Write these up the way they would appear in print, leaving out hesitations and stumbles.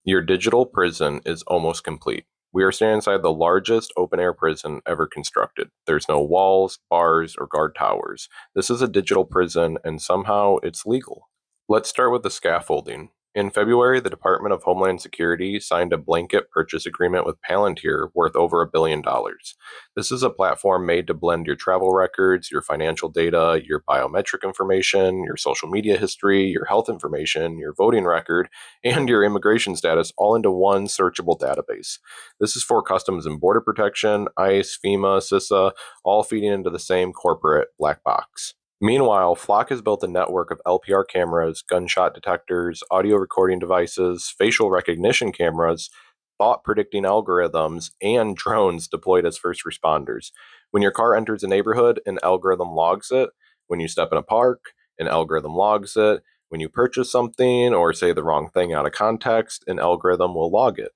Your digital prison is almost complete. We are standing inside the largest open air prison ever constructed. There's no walls, bars, or guard towers. This is a digital prison, and somehow it's legal. Let's start with the scaffolding. In February, the Department of Homeland Security signed a blanket purchase agreement with Palantir worth over $1 billion. This is a platform made to blend your travel records, your financial data, your biometric information, your social media history, your health information, your voting record, and your immigration status all into one searchable database. This is for Customs and Border Protection, ICE, FEMA, CISA, all feeding into the same corporate black box. Meanwhile, Flock has built a network of LPR cameras, gunshot detectors, audio recording devices, facial recognition cameras, thought predicting algorithms, and drones deployed as first responders. When your car enters a neighborhood, an algorithm logs it. When you step in a park, an algorithm logs it. When you purchase something or say the wrong thing out of context, an algorithm will log it.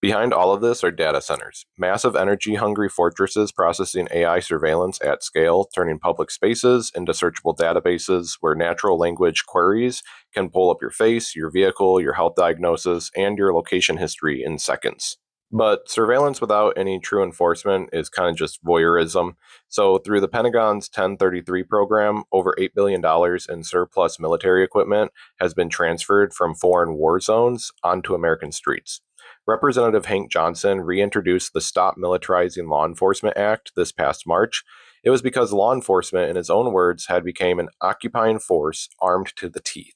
Behind all of this are data centers, massive energy hungry fortresses processing AI surveillance at scale, turning public spaces into searchable databases where natural language queries can pull up your face, your vehicle, your health diagnosis, and your location history in seconds. But surveillance without any true enforcement is kind of just voyeurism. So, through the Pentagon's 1033 program, over $8 billion in surplus military equipment has been transferred from foreign war zones onto American streets. Representative Hank Johnson reintroduced the Stop Militarizing Law Enforcement Act this past March. It was because law enforcement, in his own words, had become an occupying force armed to the teeth.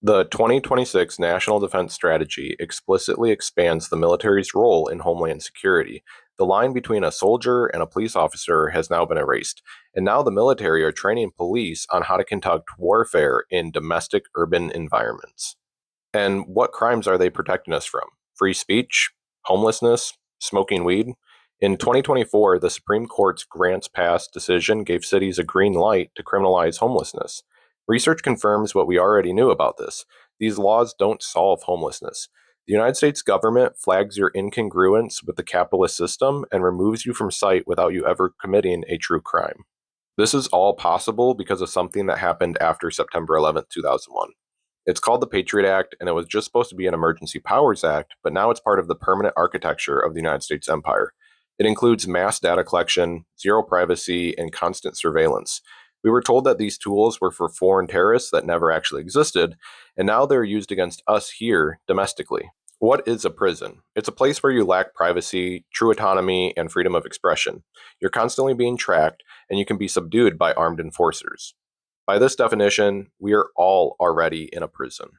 The 2026 National Defense Strategy explicitly expands the military's role in homeland security. The line between a soldier and a police officer has now been erased, and now the military are training police on how to conduct warfare in domestic urban environments. And what crimes are they protecting us from? Free speech? Homelessness? Smoking weed? In 2024, the Supreme Court's Grants Pass decision gave cities a green light to criminalize homelessness. Research confirms what we already knew about this. These laws don't solve homelessness. The United States government flags your incongruence with the capitalist system and removes you from sight without you ever committing a true crime. This is all possible because of something that happened after September 11th, 2001. It's called the Patriot Act, and it was just supposed to be an Emergency Powers Act, but now it's part of the permanent architecture of the United States empire. It includes mass data collection, zero privacy, and constant surveillance. We were told that these tools were for foreign terrorists that never actually existed, and now they're used against us here domestically. What is a prison? It's a place where you lack privacy, true autonomy, and freedom of expression. You're constantly being tracked, and you can be subdued by armed enforcers. By this definition, we are all already in a prison.